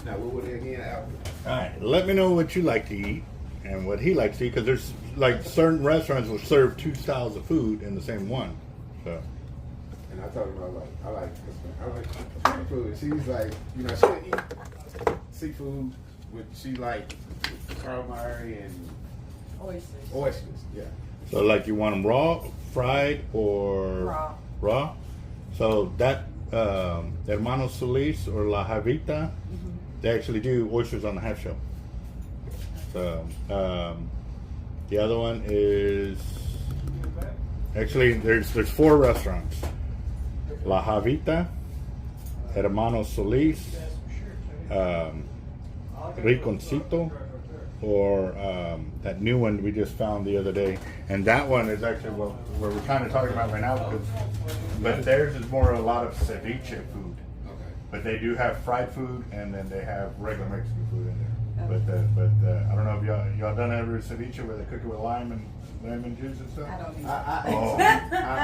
Now, what would it again, Albert? All right, let me know what you like to eat and what he likes to eat, because there's like certain restaurants will serve two styles of food in the same one. So. And I told him I like seafood. She's like, you know, she'll eat seafood with she like calamari and oysters. Yeah. So like you want them raw, fried, or raw? So that Hermano Solis or La Javita, they actually do oysters on the half shell. So the other one is actually there's 4 restaurants: La Javita, Hermano Solis, Riconcito, or that new one we just found the other day. And that one is actually what we're kind of talking about right now, but theirs is more a lot of ceviche food. Okay. But they do have fried food, and then they have regular Mexican food in there. But I don't know if y'all done ever ceviche where they cook it with lime and lemon juice and stuff? I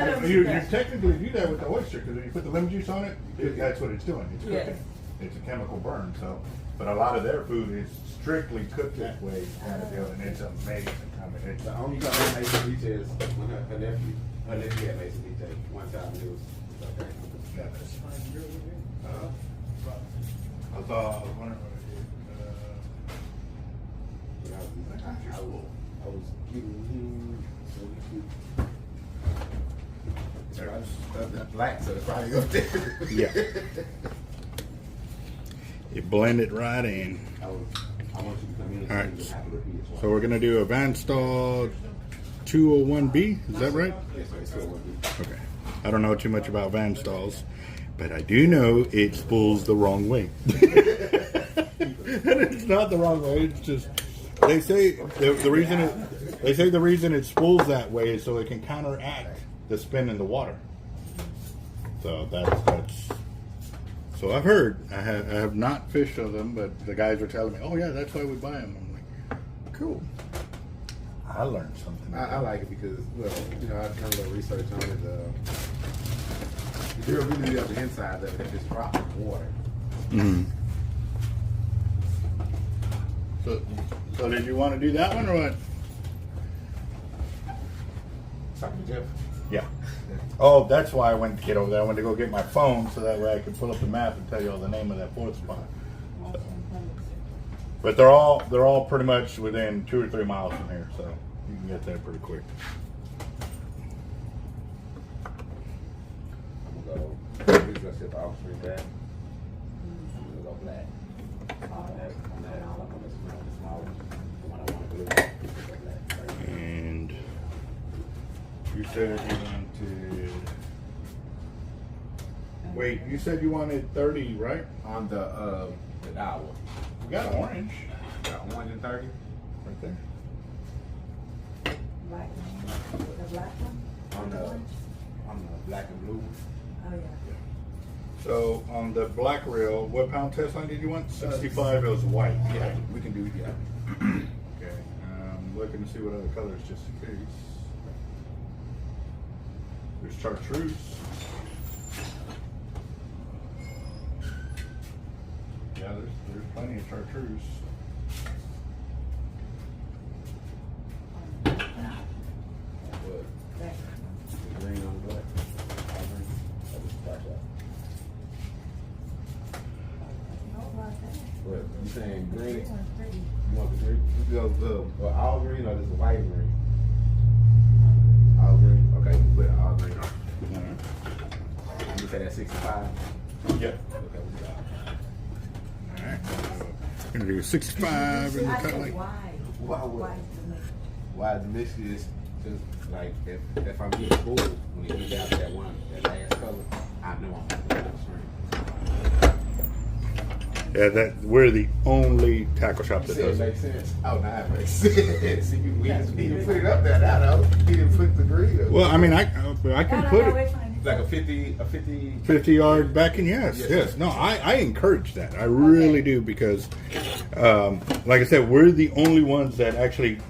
don't do that. You technically do that with the oyster, because when you put the lemon juice on it, that's what it's doing. It's cooking. Yes. It's a chemical burn. So, but a lot of their food is strictly cooked that way, kind of deal, and it's amazing. I mean, it's The only time I made ceviche is when her nephew had made ceviche one time. It was okay. I was wondering I was getting him so that's black, so it's probably up there. yeah. You blend it right in. I want you to come in. All right. And have to repeat it twice. So we're gonna do a Van Staal 201B. Is that right? Yes, sir. It's still working. Okay. I don't know too much about Van Staals, but I do know it spools the wrong way. And it's not the wrong way. It's just they say the reason it spools that way is so it can counteract the spin in the water. So that's. So I've heard. I have not fished with them, but the guys were telling me, "Oh yeah, that's why we buy them." I'm like, "Cool." I learned something. I like it because, well, you know, I've done a little research on it. The durability of the inside of it, if it's dropped in water. Mm-hmm. So did you want to do that one or what? Something Jeff. Yeah. Oh, that's why I went to get over there. I went to go get my phone so that way I could pull up the map and tell you all the name of that 4th spot. So. But they're all pretty much within 2 or 3 miles from here, so you can get there pretty quick. I'm gonna go. We're gonna set the offspring back. I'm gonna go black. And you said you wanted. Wait, you said you wanted 30, right? On the hour. We got orange. Got 1 and 30. Right there. Black one? The black one? On the black and blue. Oh, yeah. So on the black reel, what pound test line did you want? 65. It was white. Yeah, we can do it. Yeah. Okay. Looking to see what other colors just in case. There's chartreuse. Yeah, there's plenty of chartreuse. What? Black. The green on the black. What? You saying green? You want the green? You go well, all green or just a white green? All green. Okay, we put all green on. You say that's 65? Yep. Okay, we got. Alright. Gonna do 65 in the cut like. Why the mix is just like if I'm getting full when you get down to that last color, I know I'm gonna go downstream. Yeah, we're the only tackle shop that does It it. makes sense. Oh, now it makes sense. See, he didn't put it up there. Now, though. He didn't put the green up. Well, I mean, I can put it Like a 50. 50 yard back in. Yes. No, I encourage that. I really do because, like I said, we're the only ones that actually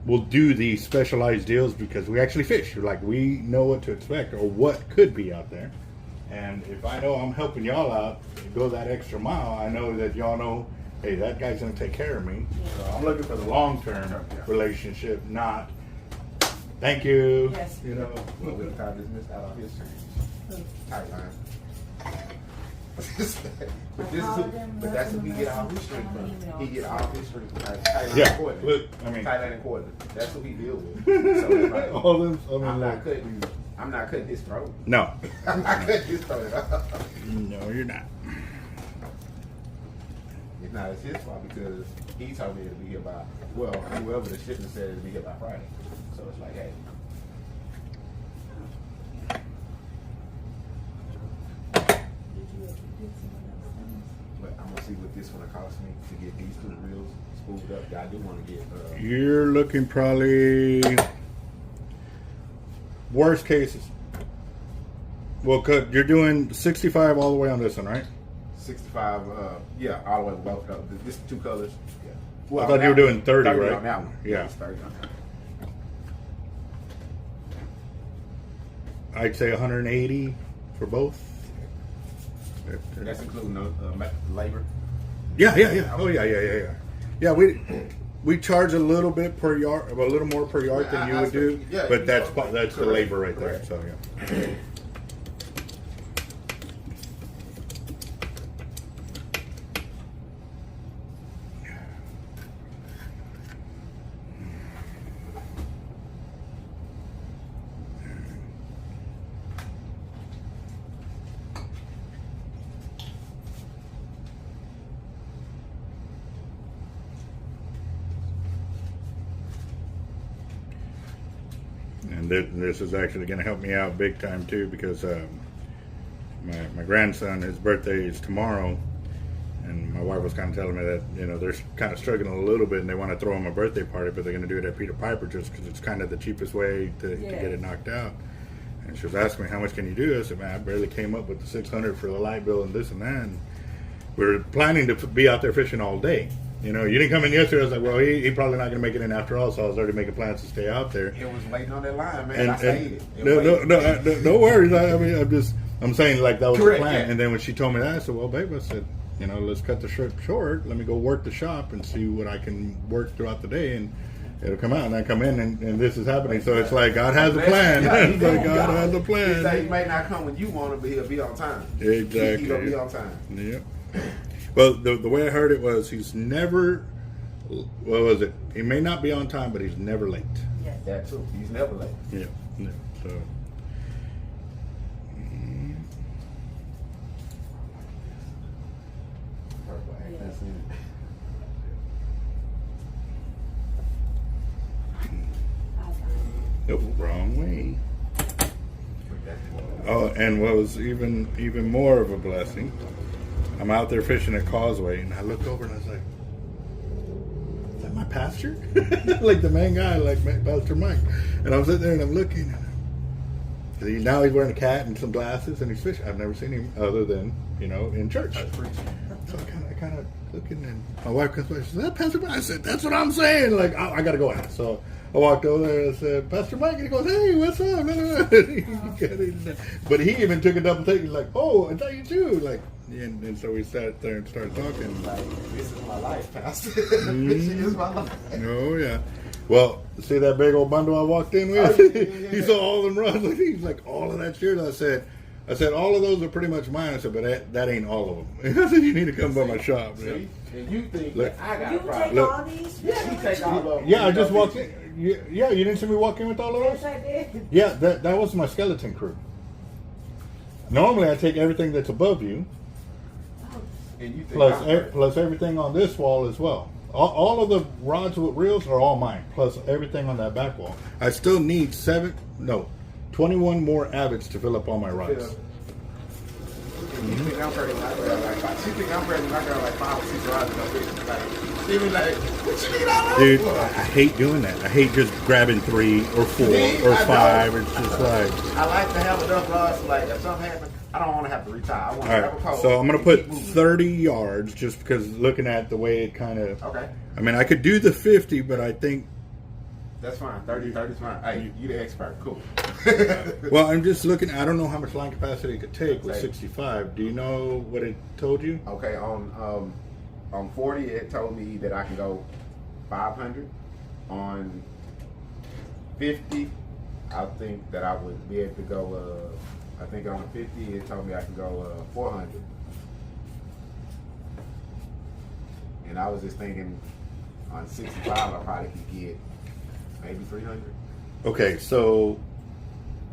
will do these specialized deals because we actually fish. Like we know what to expect or what could be out there. And if I know I'm helping y'all out, go that extra mile, I know that y'all know, hey, that guy's gonna take care of me. So I'm looking for the long-term relationship, not thank you. Yes. You know. Well, we kind of dismissed out of history. Tight line. but that's who we get all his strength from. He get all his strength from Thailand Yeah, and Cortland. look, I mean, Thailand and Cortland. That's who he deal with. So it's like, all them, I mean, I'm not cutting his throat. no, I'm not cutting his throat at all. no, you're not. It's not his fault because he told me it'll be here by, well, whoever the shipment said it'll be here by Friday. So it's like, hey. But I'm gonna see what this one cost me to get these two reels spooled up. I do want to get. You're looking probably worst cases. Well, you're doing 65 all the way on this one, right? 65. Yeah, all the way both. This two colors. Yeah. Well, I thought you were doing 30, right? On that one. Yeah. It's 30 on that one. I'd say 180 for both. And that's including the labor. Yeah. Oh yeah. Yeah, we charge a little bit per yard, a little more per yard than you would do, yeah, but that's correct. the labor right Correct. there. So yeah. And this is actually going to help me out big time too, because my grandson, his birthday is tomorrow, and my wife was kind of telling me that, you know, they're kind of struggling a little bit and they want to throw him a birthday party, but they're going to do it at Peter Piper just because it's kind of the cheapest way to get it knocked out. And she was asking me, how much can you do? I said, man, I barely came up with the 600 for the light bill and this and that. And we were planning to be out there fishing all day. You know, you didn't come in yesterday. I was like, well, he probably not going to make it in after all, so I was already making plans to stay out there. It was waiting on that line, man. I stayed it. No worries. I mean, I'm saying like that was Correct, the plan. yeah. And then when she told me that, I said, well, babe, I said, you know, let's cut the trip short. Let me go work the shop and see what I can work throughout the day, and it'll come out. And I come in, and this is happening. So it's like God has a plan. It's like God has a plan. He say he may not come when you want him, but he'll be on time. Exactly. He's gonna be on time. Yep. Well, the way I heard it was he's never. What was it? He may not be on time, but he's never late. Yes. That too. He's never late. Yeah. So. Nope, wrong way. Oh, and what was even more of a blessing, I'm out there fishing at Causeway, and I look over and I was like, is that my pastor? Like the main guy, like Pastor Mike. And I'm sitting there and I'm looking. And now he's wearing a hat and some glasses and he's fishing. I've never seen him other than, you know, in church. So I kind of looking, and my wife comes by and she says, is that Pastor Mike? I said, that's what I'm saying. Like, I got to go ask. So I walked over there and I said, Pastor Mike, and he goes, hey, what's up? But he even took a double take. He's like, oh, I thought you too. Like, and so we sat there and started talking. Like, this is my life, Pastor. This is my life. Oh, yeah. Well, see that big old bundle I walked in with? Yeah. He saw all them runs. He's like, all of that shit. I said, all of those are pretty much mine. I said, but that ain't all of them. I said, you need to come by my shop. See? Man. And you think Look. that I got You a take problem. Look. all these? Yeah, he take all of them. Yeah, I just walked in. Yeah, you didn't see me walk in with all of Yes, those? I did. Yeah, that was my skeleton crew. Normally, I take everything that's above you, And you think plus I'm hurt. plus everything on this wall as well. All of the rods with reels are all mine, plus everything on that back wall. I still need 21 more Avets to fill up all my rods. You think I'm hurting my girl like five? She think I'm hurting my girl like 5 or 6 rods ago. Like, she was like, what you need all those Dude, for? I hate doing that. I hate just grabbing 3 or 4 Me? or I 5. know. It's just like... I like to have enough rods. Like, if something happens, I don't want to have to retire. I want to All have a right, pole. so I'm going to and put keep moving. 30 yards just because looking at the way it kind of... Okay. I mean, I could do the 50, but I think That's fine. 30 is fine. Hey, you the expert. Cool. Well, I'm just looking. I don't know how much line capacity it could take with Hey. 65. Do you know what it told you? Okay, on 40, it told me that I can go 500. On 50, I think that I would be able to go. I think on 50, it told me I can go 400. And I was just thinking, on 65, I probably could get maybe 300. Okay, so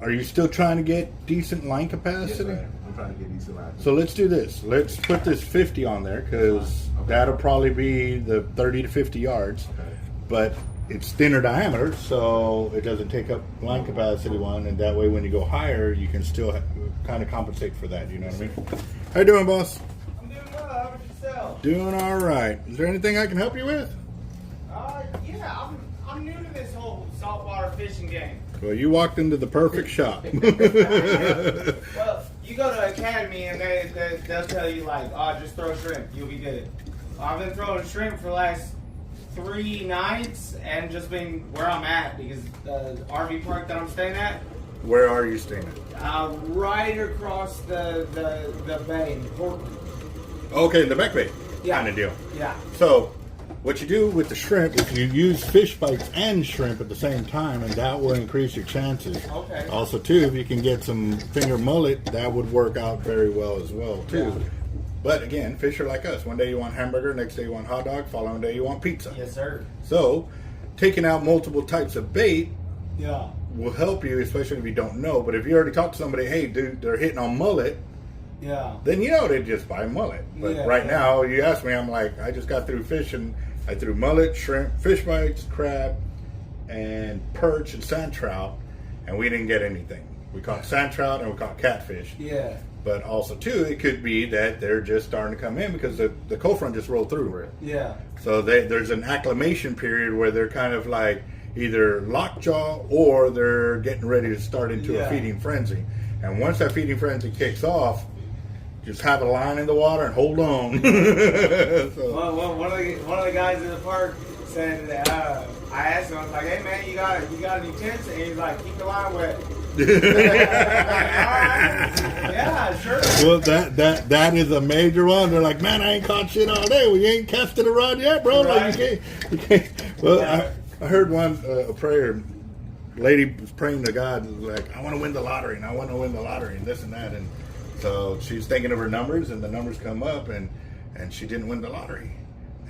are you still trying to get decent line Yes, capacity? sir. I'm trying to get decent line. So let's do this. Let's put this 50 on there because Okay. that'll probably be the 30 to 50 yards. Okay. But it's thinner diameter, so it doesn't take up line capacity one, and that way when you go higher, you can still kind of compensate for that. You know what I mean? How you doing, boss? I'm doing well. How about yourself? Doing all right. Is there anything I can help you with? Yeah, I'm new to this whole saltwater fishing game. Well, you walked into the perfect shop. Well, you go to academy and they'll tell you like, oh, just throw shrimp, you'll be good. I've been throwing shrimp for the last 3 nights and just been where I'm at because the RV park that I'm staying at, Where are you staying? right across the bay in Corpus. Okay, the back bay Yeah. kind of deal. Yeah. So, what you do with the shrimp is you use fish bites and shrimp at the same time, and that will increase your chances. Okay. Also, too, if you can get some finger mullet, that would work out very well as well, too. Yeah. But again, fish are like us. One day you want hamburger, next day you want hot dog, following day you want pizza. Yes, sir. So, taking out multiple types of bait Yeah. will help you, especially if you don't know. But if you already talked to somebody, hey, dude, they're hitting on mullet, Yeah. then you know they just buy mullet. But Yeah, right yeah. now, you ask me, I'm like, I just got through fishing. I threw mullet, shrimp, fish bites, crab, and perch and sand trout, and we didn't get anything. We caught sand trout and we caught catfish. Yeah. But also, too, it could be that they're just starting to come in because the cold front just rolled through. Yeah. So there's an acclimation period where they're kind of like either lockjaw or they're getting ready to start into Yeah. a feeding frenzy. And once that feeding frenzy kicks off, just have a line in the water and hold on. So, Well, one of the guys in the park said that, I asked him, I was like, hey man, you got any tips? And he's like, keep the line wet. Yeah, sure. well, that is a major one. They're like, man, I ain't caught shit all day. We ain't casted a rod yet, bro. Like, you can't. Well, Yeah. I heard one a prayer. Lady was praying to God, like, I want to win the lottery, and I want to win the lottery, and this and that, and so she's thinking of her numbers, and the numbers come up, and she didn't win the lottery,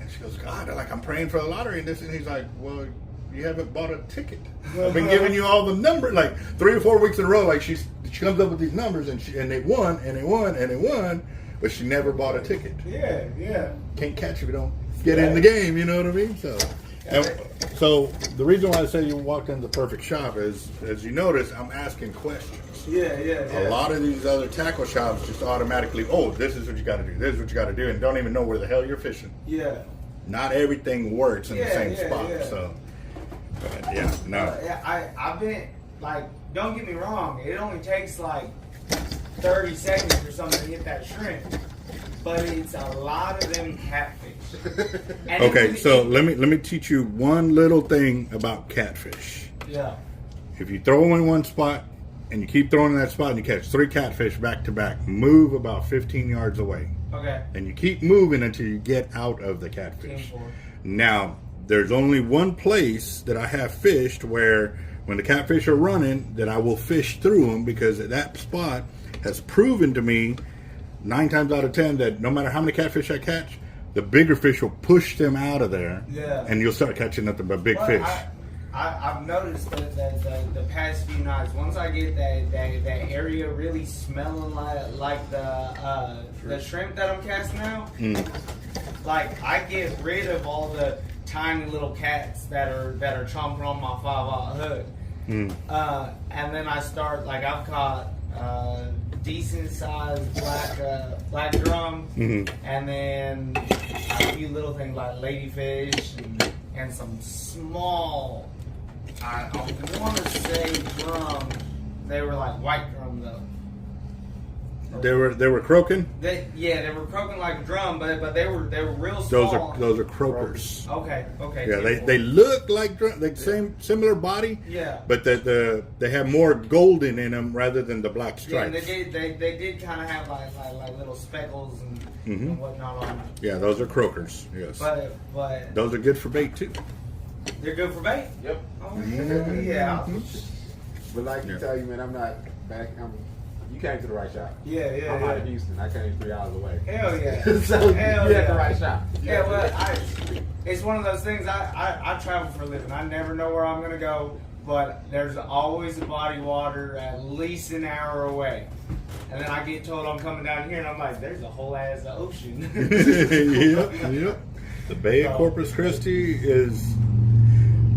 and she goes, God, like, I'm praying for the lottery, and this, and he's like, well, you haven't bought a ticket. I've been giving you all the numbers, like 3 or 4 weeks in a row. Like she comes up with these numbers, and they won, and they won, and they won, but she never bought a ticket. Yeah. Can't catch if you don't get in the game. You know what I mean? So the reason why I say you walked into the perfect shop is, as you notice, I'm asking questions. Yeah. A lot of these other tackle shops just automatically, oh, this is what you got to do, this is what you got to do, and don't even know where the hell you're fishing. Yeah. Not everything works in the same Yeah, spot. yeah. So, but yeah, no. I've been, like, don't get me wrong, it only takes like 30 seconds or something to hit that shrimp, but it's a lot of them catfish. And Okay, so let me teach you one little thing about catfish. Yeah. If you throw them in one spot and you keep throwing in that spot and you catch 3 catfish back to back, move about 15 yards away. Okay. And you keep moving until you get out of the catfish. 10-4. Now, there's only one place that I have fished where when the catfish are running that I will fish through them, because that spot has proven to me 9 times out of 10 that no matter how many catfish I catch, the bigger fish will push them out of there. Yeah. And you'll start catching nothing but big Well, fish. I've noticed that the past few nights, once I get that area really smelling like the shrimp that I'm casting out, like I get rid of all the tiny little cats that are chomping on my 5/0 hook, and then I start, like, I've caught decent sized black drum, and then a few little things like ladyfish and some small, I want to say drum. They were like white drum though. They were croaking. They were croaking like a drum, but they were real small. Those are croakers. Okay. Yeah, they look like drum, like similar body. Yeah. But they have more golden in them rather than the black stripes. Yeah, and they did kind of have like little speckles and whatnot on them. Yeah, those are croakers. Yes. But those are good for bait too. They're good for bait. Yep. Oh, yeah. But like you tell you, man, I'm not back. You came to the right shop. Yeah. I'm out of Houston. I came 3 hours away. Hell yeah. So Hell you had the right shop. Yeah, well, it's one of those things. I travel for a living. I never know where I'm gonna go, but there's always a body of water at least an hour away. And then I get told I'm coming down here, and I'm like, there's a whole ass ocean. Yep. The Bay of Corpus Christi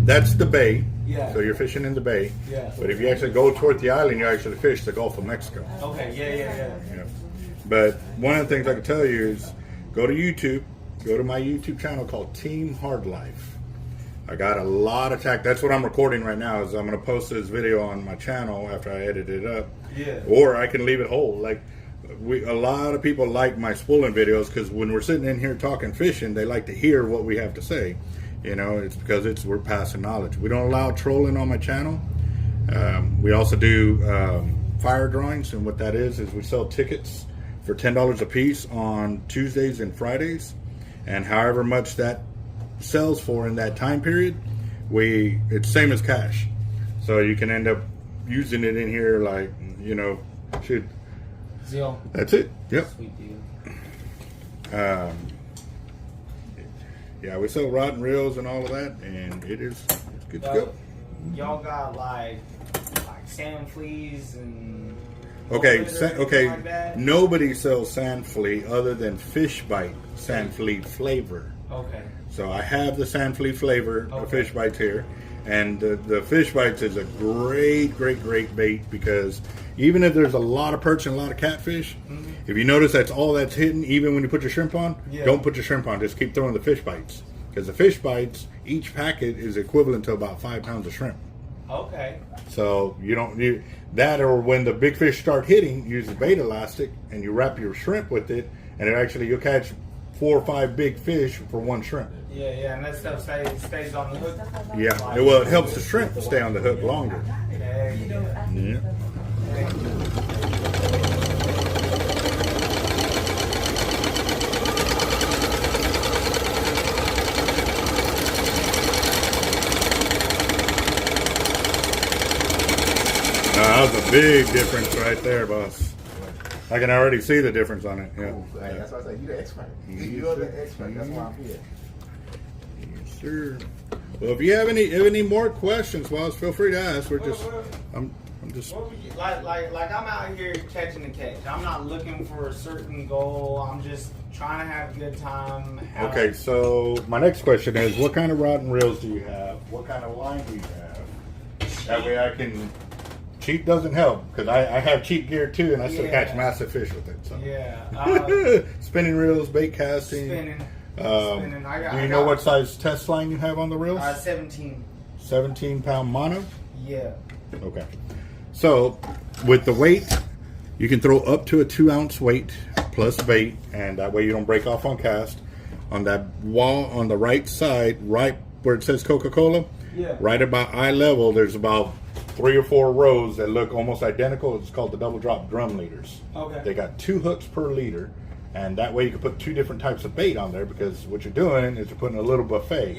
that's the bay. Yeah. So you're fishing in the bay. Yeah. But if you actually go toward the island, you actually fish the Gulf of Mexico. Okay. Yeah. Yeah. But one of the things I can tell you is go to YouTube. Go to my YouTube channel called Team Hard Life. I got a lot of that's what I'm recording right now. Is I'm going to post this video on my channel after I edit it up. Yeah. Or I can leave it whole. Like a lot of people like my spooling videos because when we're sitting in here talking fishing, they like to hear what we have to say. You know, it's because we're passing knowledge. We don't allow trolling on my channel. We also do fire drawings, and what that is we sell tickets for $10 a piece on Tuesdays and Fridays, and however much that sells for in that time period, it's same as cash. So you can end up using it in here, like, you know, Zeal. That's it. Yep. Sweet deal. Yeah, we sell rod and reels and all of that, and it's good to go. Y'all got like sand fleas and okay, like that? Nobody sells sand flea other than fish bite sand flea flavor. Okay. So I have the sand flea flavor of fish bites here, and the fish bites is a great bait because even if there's a lot of perch and a lot of catfish, if you notice that's all that's hidden, even when you put your shrimp on, don't put your shrimp on. Just keep throwing the fish bites because the fish bites, each packet is equivalent to about 5 pounds of shrimp. Okay. So you don't need that, or when the big fish start hitting, use the bait elastic and you wrap your shrimp with it, and you'll catch 4 or 5 big fish for 1 shrimp. Yeah, and that stuff stays on the hook. Yeah, well, it helps the shrimp stay on the hook longer. Yeah. That was a big difference right there, boss. I can already see the difference on it. Yeah. Hey, that's why I say you're the expert. You're the expert. That's why I'm here. Yes, sir. Well, if you have any more questions, boss, feel free to ask. I'm just like I'm out here catching the catch. I'm not looking for a certain goal. I'm just trying to have a good time. Okay, so my next question is, what kind of rod and reels do you have? What kind of line do you have? That way I can. Cheap doesn't help because I have cheap gear too, and I still catch massive fish with it. So. Yeah. Spinning reels, bait casting. Spinning. Do you know what size test line you have on the reels? 17. 17-pound mono? Yeah. Okay. So with the weight, you can throw up to a 2-ounce weight plus bait, and that way you don't break off on cast. On that wall on the right side, right where it says Coca-Cola, right about eye level, there's about 3 or 4 rows that look almost identical. It's called the double drop drum leaders. Okay. They got 2 hooks per leader, and that way you can put 2 different types of bait on there, because what you're doing is you're putting a little buffet.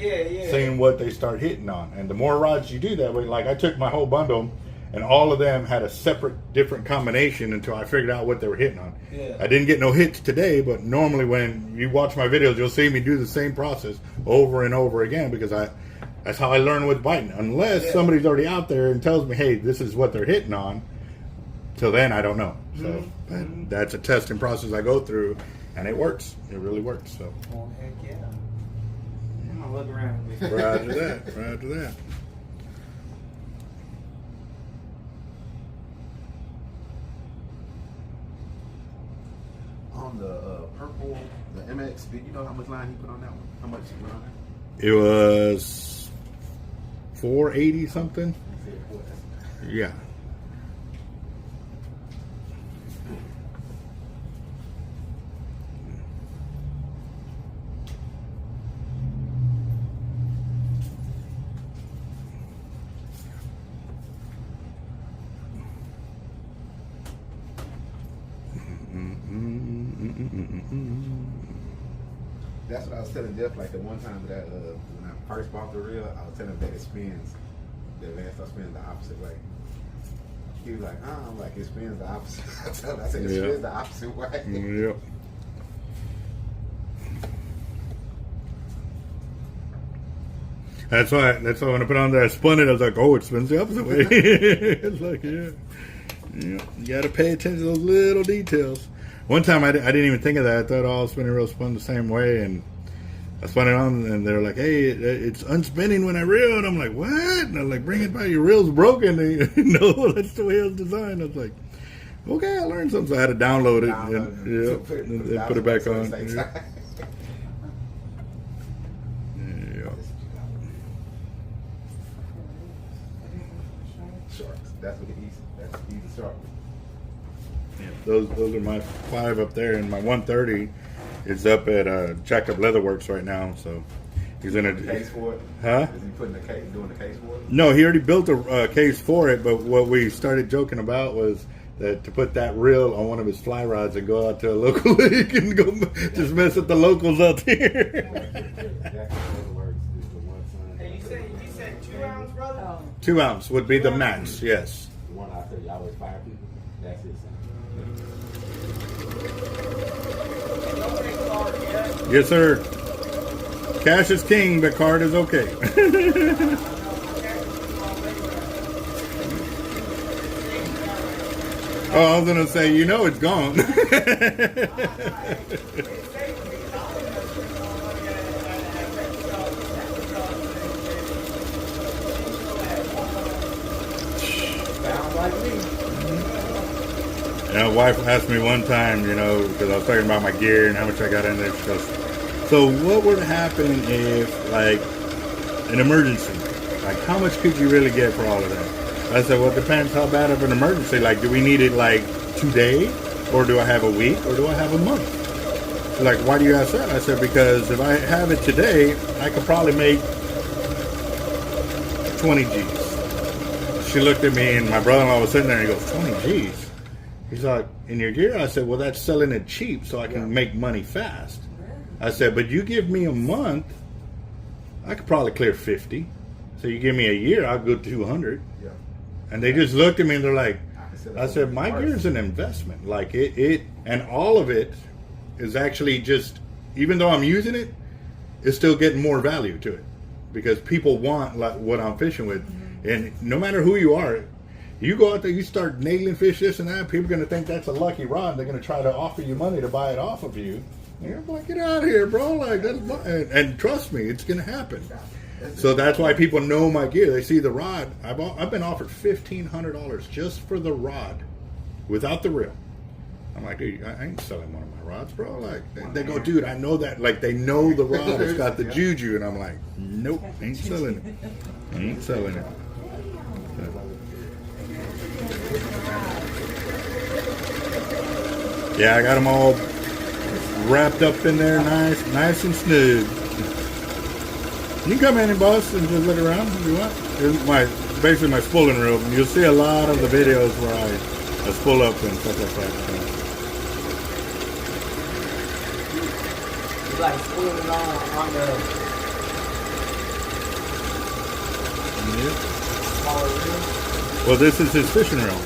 Seeing what they start hitting on. And the more rods you do that way, like I took my whole bundle, and all of them had a separate, different combination until I figured out what they were hitting on. I didn't get no hits today, but normally when you watch my videos, you'll see me do the same process over and over again, because that's how I learn what's biting. Unless somebody's already out there and tells me, hey, this is what they're hitting on. Till then, I don't know. So that's a testing process I go through, and it works. It really works. So. Well, heck yeah. I'm gonna look around. Roger that. Roger that. On the purple, the MX, did you know how much line he put on that one? How much he put on that? It was 480 something. Yeah. That's what I was telling Jeff. Like the one time that when I first bought the reel, I was telling him that it spins. The Advanced Shark spins the opposite way. He was like, I'm like, it spins the opposite. I said, it spins the opposite way. Yep. That's why when I put on there, I spun it. I was like, oh, it spins the opposite way. It's like, yeah, you got to pay attention to those little details. One time I didn't even think of that. I thought all spinning reels spun the same way, and I spun it on, and they're like, hey, it's unspinning when I reel. And I'm like, what? And I'm like, bring it back. Your reel's broken. And, no, that's the way it was designed. I was like, okay, I learned something. So I had to download it and put it back on. Sharks. That's what the easy. That's the easy shark. Yeah, those are my 5 up there, and my 130 is up at Jacked Up Leatherworks right now. So he's in a case for it. Huh? Is he putting the case, doing the case for it? No, he already built a case for it. But what we started joking about was that to put that reel on one of his fly rods and go out to a local lake and go just mess with the locals out there. Hey, you said 2 ounce, brother? Oh. 2 ounce would be the max. Yes. The one I said, you always fire people. That's his son. Don't take card yet. Yes, sir. Cash is king, but card is okay. Oh, I was gonna say, you know, it's gone. Sounds like me. My wife asked me one time, you know, because I was talking about my gear and how much I got in there. So what would happen if, like, an emergency? Like, how much could you really get for all of that? I said, well, it depends how bad of an emergency. Like, do we need it, like, today? Or do I have a week? Or do I have a month? Like, why do you ask that? I said, because if I have it today, I could probably make 20 G's. She looked at me, and my brother-in-law was sitting there, and he goes, 20 G's? He's like, in your gear? I said, well, that's selling it cheap so I can make money fast. I said, but you give me a month, I could probably clear 50. So you give me a year, I'll go 200. Yeah. And they just looked at me and they're like, I said, my gear is an investment. Like it, and all of it is actually just, even though I'm using it, it's still getting more value to it because people want like what I'm fishing with. And no matter who you are, you go out there, you start nailing fish, this and that, people are going to think that's a lucky rod. They're going to try to offer you money to buy it off of you. And you're like, get out of here, bro. Like, and trust me, it's going to happen. So that's why people know my gear. They see the rod. I've been offered $1,500 just for the rod without the reel. I'm like, dude, I ain't selling one of my rods, bro. Like, they go, dude, I know that. Like, they know the rod has got the juju. And I'm like, nope, ain't selling it. Ain't selling it. Yeah, I got them all wrapped up in there, nice and snug. You can come in and boss and just look around if you want. It's basically my spooling reel. You'll see a lot of the videos where I spool up and stuff like that. It's like spooling on the smaller reel. Well, this is his fishing reel.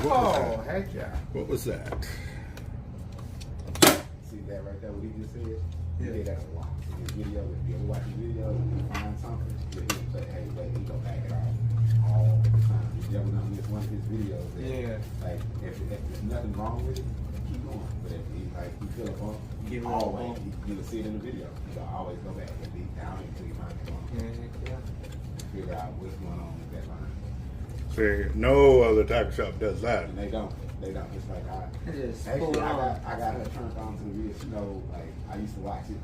Oh, heck yeah. What was that? See that right there, what he just said? He did that a lot. In his video, if you ever watch his video and you find something, he'll say, hey, wait, he go back it off all the time. If you ever gonna miss one of his videos, like, if there's nothing wrong with it, keep going. But if he, like, you feel a bump, always, you'll see it in the video. You'll always go back and be down until you find the bump. Figure out what's going on with that line. See, no other tackle shop does that. And they don't. It's like Pull it on. I got her turned on to the video. She know, like, I used to watch it.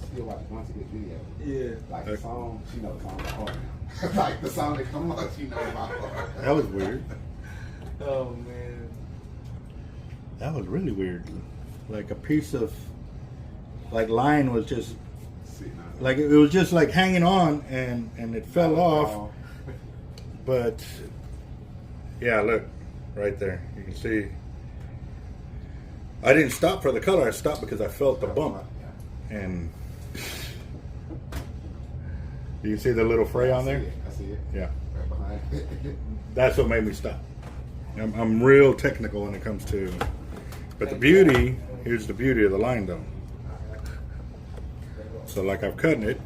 Still watch once of his video. Yeah. Like the song, she knows the song by heart now. Like the song that come on, she knows by heart. That was weird. Oh man. That was really weird. Like a piece of, like line was just, like it was just like hanging on and it fell off. But yeah, look right there. You can see. I didn't stop for the color. I stopped because I felt the bump. And You can see the little fray on there? I see it. Yeah. Right behind it. That's what made me stop. I'm real technical when it comes to, but the beauty, here's the beauty of the line though. So like I've cut it.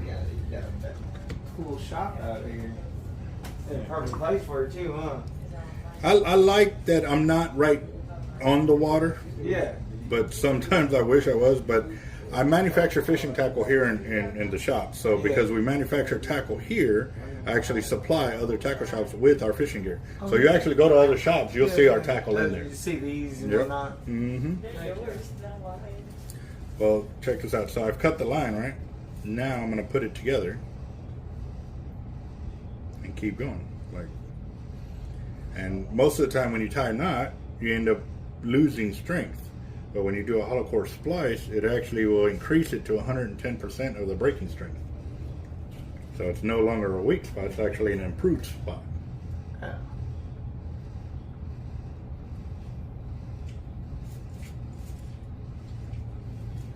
You got a cool shop out here. And a perfect place for it too, huh? I like that I'm not right on the water, Yeah. but sometimes I wish I was. But I manufacture fishing tackle here in the shop. So because we manufacture tackle here, I actually supply other tackle shops with our fishing gear. So you actually go to other shops, you'll see our tackle in there. You see these and Yep. whatnot. Mm-hmm. Well, check this out. So I've cut the line, right? Now I'm going to put it together and keep going. And most of the time when you tie a knot, you end up losing strength. But when you do a hollow core splice, it actually will increase it to 110% of the breaking strength. So it's no longer a weak spot, it's actually an improved spot. Yeah.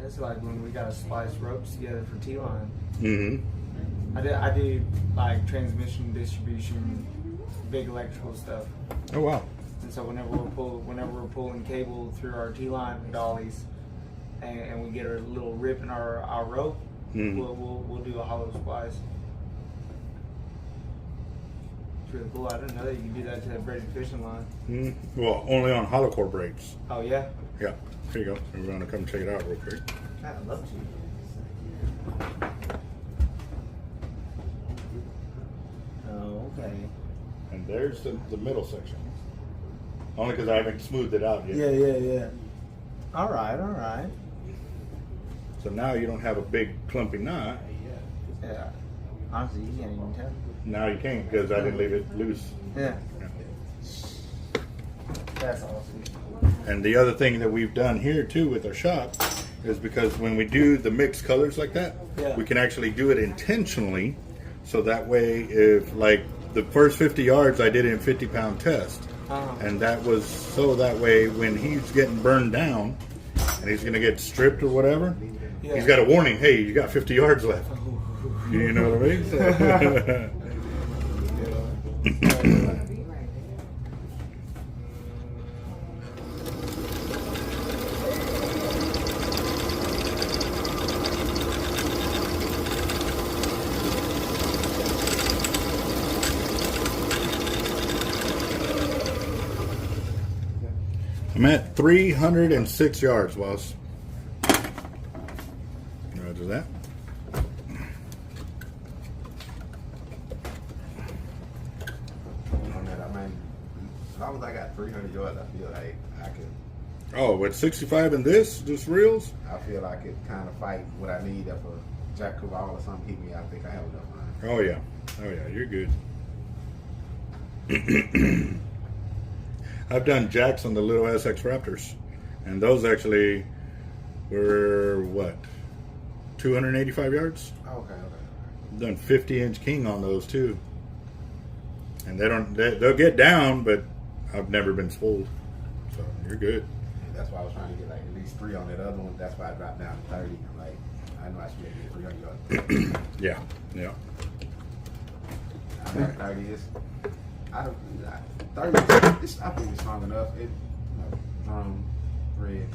That's like when we got to splice ropes together for T-line. Mm-hmm. I do like transmission distribution, big electrical stuff. Oh wow. And so whenever we're pulling cable through our T-line dollies, and we get a little rip in our rope, we'll do a hollow splice. It's really cool. I didn't know that you could do that to a braided fishing line. Well, only on hollow core braids. Oh yeah. Yeah. Here you go. We're going to come check it out real quick. I'd love to. Oh, okay. And there's the middle section. Only because I haven't smoothed it out yet. Yeah. All right. So now you don't have a big clumpy knot. Yeah. Honestly, you can't even tell. Now you can't because I didn't leave it loose. Yeah. That's awesome. And the other thing that we've done here too with our shop is because when we do the mixed colors like that, we can actually do it intentionally. So that way, if like the first 50 yards I did it in 50-pound test. And that was so that way when he's getting burned down and he's going to get stripped or whatever, he's got a warning, hey, you got 50 yards left. You know what I mean? So I'm at 306 yards, boss. Roger that. On that, I mean, as long as I got 300 yards, I feel like I could. Oh, with 65 in this reels? I feel I could kind of fight what I need if a jack ball or something hit me. I think I have enough line. Oh yeah, you're good. I've done jacks on the little SX Raptors, and those actually were what, 285 yards? Okay. I've done 50-inch king on those too, and they'll get down, but I've never been spooled, so you're good. That's why I was trying to get like at least 3 on that other one. That's why I dropped down to 30. I'm like, I know I should get 300 yards. Yeah. I'm at 30. I don't. 30. I think it's strong enough. It, drum, thread.